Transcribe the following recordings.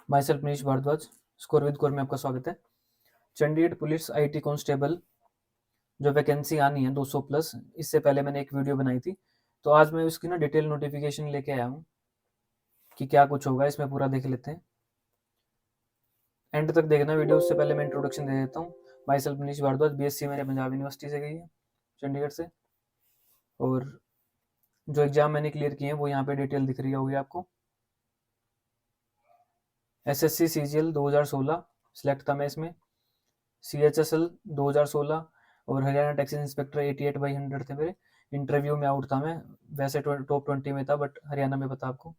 My self Manish Bhardwaj, score with core में आपका स्वागत है। चंडीगढ़ पुलिस आईटी कांस्टेबल जो वैकेंसी आनी है 200 प्लस, इससे पहले मैंने एक वीडियो बनाई थी, तो आज मैं उसकी ना डिटेल नोटिफिकेशन लेके आया हूँ कि क्या कुछ होगा इसमें, पूरा देख लेते हैं। एंड तक देखना वीडियो। उससे पहले मैं इंट्रोडक्शन दे देता हूँ। Myself Manish Bhardwaj, BSc मैंने पंजाब यूनिवर्सिटी से की है, चंडीगढ़ से, और जो एग्जाम मैंने क्लियर किए हैं वो यहाँ पे डिटेल दिख रही होगी आपको। एसएससी सीजीएल 2016 सिलेक्ट था मैं इसमें, CHSL 2016 और हरियाणा टैक्स इंस्पेक्टर 88/100 थे मेरे। इंटरव्यू में आउट था मैं, वैसे टॉप 20 में था, बट हरियाणा में पता आपको।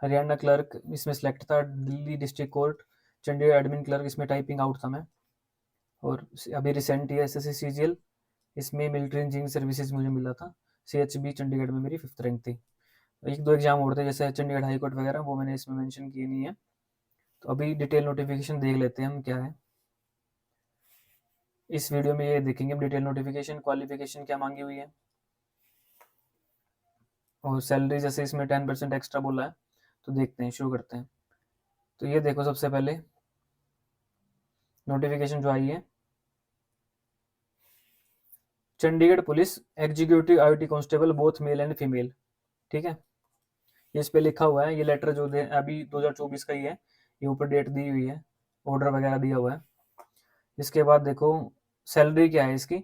हरियाणा क्लर्क इसमें सिलेक्ट था, Delhi district court Chandigarh admin clerk इसमें टाइपिंग आउट था मैं। और अभी रिसेंट ये SSC CGL इसमें मिलिट्री इंजीनियरिंग सर्विसेज मुझे मिला था। CHB चंडीगढ़ में मेरी 5th रैंक थी। एक दो एग्जाम और थे जैसे चंडीगढ़ हाई कोर्ट वगैरह, वो मैंने इसमें मेंशन किए नहीं है। तो अभी डिटेल नोटिफिकेशन देख लेते हैं हम क्या है। इस वीडियो में ये देखेंगे हम डिटेल नोटिफिकेशन, क्वालिफिकेशन क्या मांगी हुई है, और सैलरी जैसे इसमें 10% एक्स्ट्रा बोला है। तो देखते हैं, शुरू करते हैं। तो ये देखो, सबसे पहले नोटिफिकेशन जो आई है, Chandigarh police executive IOT constable both male and female, ठीक है। इस पे लिखा हुआ है, ये लेटर जो अभी 2024 का ही है, ये ऊपर डेट दी हुई है, ऑर्डर वगैरह दिया हुआ है। इसके बाद देखो सैलरी क्या है इसकी,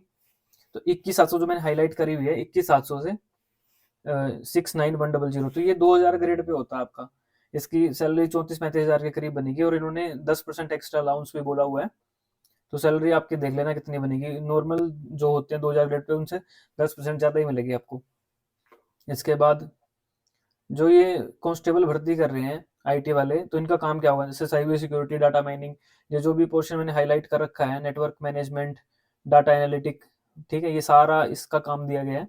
तो 21,700 जो मैंने हाईलाइट करी हुई है, 21,700 से 69,100, तो ये 2000 ग्रेड पे होता है आपका। इसकी सैलरी 34-35 हज़ार के करीब बनेगी, और इन्होंने 10% एक्स्ट्रा अलाउंस भी बोला हुआ है। तो सैलरी आपकी देख लेना कितनी बनेगी। नॉर्मल जो होते हैं 2000 ग्रेड पे, उनसे 10% ज़्यादा ही मिलेगी आपको। इसके बाद जो ये कांस्टेबल भर्ती कर रहे हैं IT वाले, तो इनका काम क्या होगा, जैसे साइबर सिक्योरिटी, डाटा माइनिंग, ये जो भी पोर्शन मैंने हाईलाइट कर रखा है, नेटवर्क मैनेजमेंट, डाटा एनालिटिक, ठीक है, ये सारा इसका काम दिया गया है।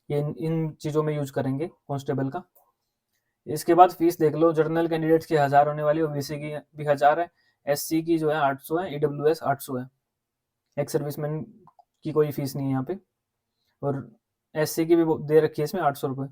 ये इन चीज़ों में यूज करेंगे कांस्टेबल का। इसके बाद फीस देख लो, जनरल कैंडिडेट्स की 1000 होने वाली, OBC की भी 1000 है, SC की जो है 800 है, EWS 800 है। एक्स सर्विसमैन की कोई फीस नहीं है यहाँ पे, और SC की भी दे रखी है इसमें 800 रुपये।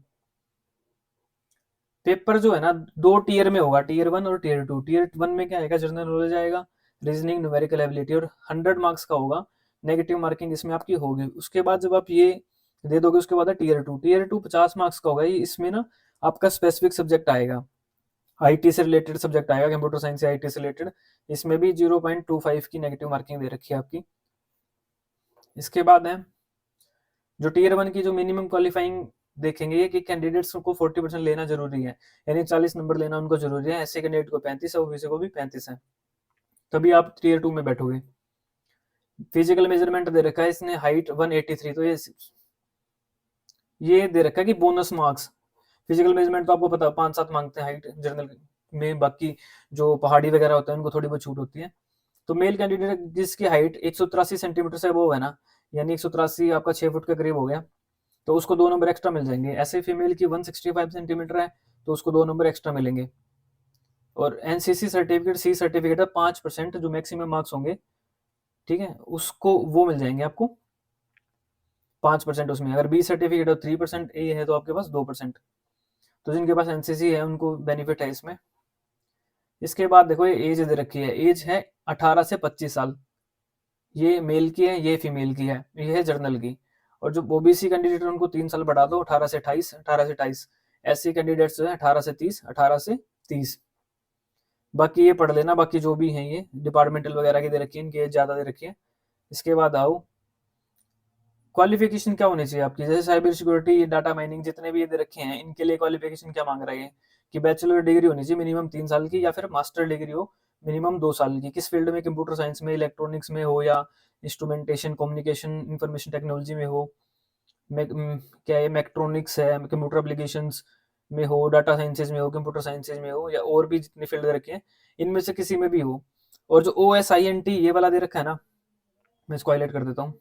पेपर जो है ना, 2 टीयर में होगा, टीयर 1 और टीयर 2। टीयर 1 में क्या आएगा, जनरल नॉलेज आएगा, रीजनिंग, न्यूमेरिकल एबिलिटी, और 100 मार्क्स का होगा। नेगेटिव मार्किंग इसमें आपकी होगी। उसके बाद जब आप ये दे दोगे, उसके बाद है टीयर 2। टीयर 2 50 मार्क्स का होगा। ये इसमें ना आपका स्पेसिफिक सब्जेक्ट आएगा, IT से रिलेटेड सब्जेक्ट आएगा, कंप्यूटर साइंस से IT से रिलेटेड। इसमें भी 0.25 की नेगेटिव मार्किंग दे रखी है आपकी। इसके बाद है जो टीयर 1 की जो मिनिमम क्वालिफाइंग देखेंगे, ये कि कैंडिडेट्स को 40% लेना जरूरी है, यानी 40 नंबर लेना उनको जरूरी है। ऐसे कैंडिडेट को 35 है, OBC को भी 35 है, तभी आप टीयर 2 में बैठोगे। फिजिकल मेजरमेंट दे रखा है इसने, हाइट 183, तो ये दे रखा है कि बोनस मार्क्स। फिजिकल मेजरमेंट तो आपको पता है 5-7 मांगते हैं हाइट जनरल में, बाकी जो पहाड़ी वगैरह होता है उनको थोड़ी बहुत छूट होती है। तो मेल कैंडिडेट जिसकी हाइट 183 सेंटीमीटर से वो है ना, यानी 183 आपका 6 फुट के करीब हो गया, तो उसको 2 नंबर एक्स्ट्रा मिल जाएंगे। ऐसे फीमेल की 165 सेंटीमीटर है, तो उसको 2 नंबर एक्स्ट्रा मिलेंगे। और NCC सर्टिफिकेट, C सर्टिफिकेट है, 5% जो मैक्सिमम मार्क्स होंगे, ठीक है, उसको वो मिल जाएंगे आपको 5% उसमें। अगर B सर्टिफिकेट और 3% A है, तो आपके पास 2%। तो जिनके पास NCC है उनको बेनिफिट है इसमें। इसके बाद देखो, ये एज दे रखी है, एज है 18 से 25 साल। ये मेल की है, ये फीमेल की है, ये है जर्नल की। और जो OBC कैंडिडेट है उनको 3 साल बढ़ा दो, 18 से 28, 18 से 28। SC कैंडिडेट्स जो है 18 से 30, 18 से 30। बाकी ये पढ़ लेना, बाकी जो भी हैं ये डिपार्टमेंटल वगैरह की दे रखी है, इनकी एज ज़्यादा दे रखी है। इसके बाद आओ, क्वालिफिकेशन क्या होनी चाहिए आपकी, जैसे साइबर सिक्योरिटी, डाटा माइनिंग, जितने भी ये दे रखे हैं, इनके लिए क्वालिफिकेशन क्या मांग रहे हैं कि बैचलर डिग्री होनी चाहिए मिनिमम 3 साल की, या फिर मास्टर डिग्री हो मिनिमम 2 साल की। किस फील्ड में, कंप्यूटर साइंस में, इलेक्ट्रॉनिक्स में हो, या इंस्ट्रूमेंटेशन, कम्युनिकेशन, इंफॉर्मेशन टेक्नोलॉजी में हो, क्या है मैक्ट्रॉनिक्स है, कंप्यूटर एप्लीकेशंस में हो, डाटा साइंसेज में हो, कंप्यूटर साइंसेज में हो, या और भी जितनी फील्ड रखे हैं इनमें से किसी में भी हो। और जो OSINT ये वाला दे रखा है ना, मैं इसको हाईलाइट कर देता हूँ।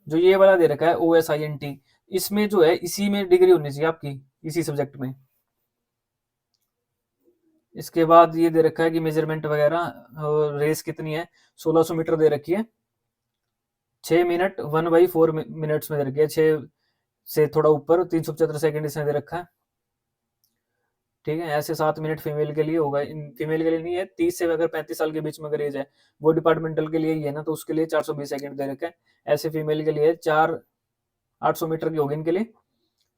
जो ये वाला दे रखा है OSINT, इसमें जो है इसी में डिग्री होनी चाहिए आपकी, इसी सब्जेक्ट में। इसके बाद ये दे रखा है कि मेजरमेंट वगैरह, रेस कितनी है, 1600 मीटर दे रखी है, 6 मिनट 1/4 मिनट्स में दे रखी है, 6 से थोड़ा ऊपर 375 सेकंड इसमें दे रखा है। ठीक है, ऐसे 7 मिनट फीमेल के लिए होगा, फीमेल के लिए नहीं है, 30 से अगर 35 साल के बीच में अगर एज है, वो डिपार्टमेंटल के लिए ही है ना, तो उसके लिए 420 सेकंड दे रखा है। ऐसे फीमेल के लिए 4 800 मीटर की होगी इनके लिए,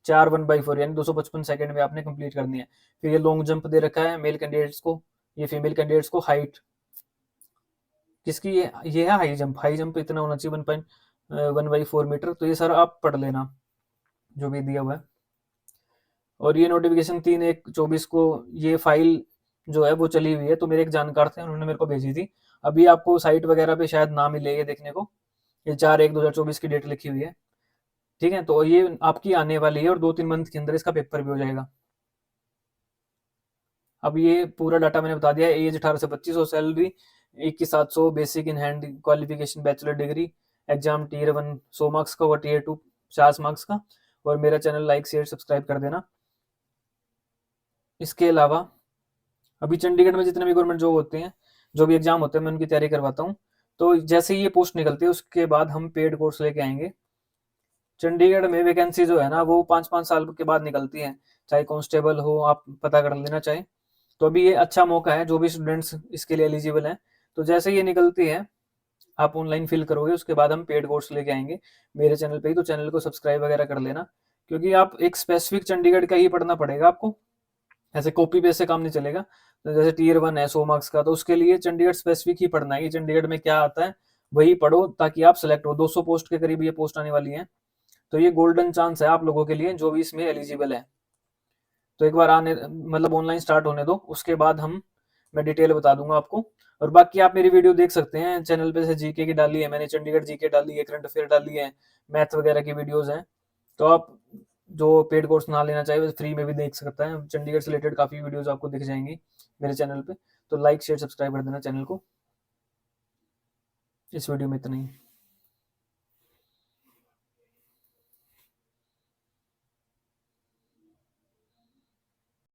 4 1/4 यानी 255 सेकंड में आपने कंप्लीट करनी है। फिर ये लॉन्ग जंप दे रखा है मेल कैंडिडेट्स को, ये फीमेल कैंडिडेट्स को हाइट किसकी, ये है हाई जंप इतना होना चाहिए 1/4 मीटर। तो ये सर आप पढ़ लेना जो भी दिया हुआ है। और ये नोटिफिकेशन 3/1/24 को ये फाइल जो है वो चली हुई है, तो मेरे एक जानकार थे, उन्होंने मेरे को भेजी थी। अभी आपको साइट वगैरह पे शायद ना मिले ये देखने को, ये 4/1/2024 की डेट लिखी हुई है। ठीक है, तो ये आपकी आने वाली है और 2-3 मंथ के अंदर इसका पेपर भी हो जाएगा। अब ये पूरा डाटा मैंने बता दिया है। एज 18 से 25 और salary 21,700, basic in hand qualification bachelor degree, exam tier 1 100 marks का और टीयर 2 50 मार्क्स का। और मेरा चैनल लाइक शेयर सब्सक्राइब कर देना। इसके अलावा अभी चंडीगढ़ में जितने भी गवर्नमेंट जॉब होते हैं, जो भी एग्जाम होते हैं, मैं उनकी तैयारी करवाता हूँ। तो जैसे ही ये पोस्ट निकलती है उसके बाद हम पेड कोर्स लेके आएंगे। चंडीगढ़ में वैकेंसी जो है ना वो 5-5 साल के बाद निकलती है, चाहे कांस्टेबल हो, आप पता कर लेना चाहे। तो अभी ये अच्छा मौका है जो भी स्टूडेंट्स इसके लिए एलिजिबल हैं। तो जैसे ये निकलती है आप ऑनलाइन फिल करोगे, उसके बाद हम पेड कोर्स लेके आएंगे मेरे चैनल पे ही। तो चैनल को सब्सक्राइब वगैरह कर लेना, क्योंकि आप एक स्पेसिफिक चंडीगढ़ का ही पढ़ना पड़ेगा आपको, ऐसे कॉपी पेस्ट से काम नहीं चलेगा। तो जैसे टीयर 1 है 100 मार्क्स का, तो उसके लिए चंडीगढ़ स्पेसिफिक ही पढ़ना है कि चंडीगढ़ में क्या आता है वही पढ़ो, ताकि आप सिलेक्ट हो। 200 पोस्ट के करीब ये पोस्ट आने वाली है, तो ये गोल्डन चांस है आप लोगों के लिए जो भी इसमें एलिजिबल है। तो एक बार आने मतलब ऑनलाइन स्टार्ट होने दो, उसके बाद मैं डिटेल बता दूंगा आपको। और बाकी आप मेरी वीडियो देख सकते हैं चैनल पे, से जीके की डाली है मैंने, चंडीगढ़ जीके डाली है, करंट अफेयर डाली है, मैथ वगैरह की वीडियोस हैं। तो आप जो पेड कोर्स ना लेना चाहे वो फ्री में भी देख सकता है। चंडीगढ़ से रिलेटेड काफ़ी वीडियोस आपको दिख जाएंगी मेरे चैनल पे। तो लाइक शेयर सब्सक्राइब कर देना चैनल को। इस वीडियो में इतना ही।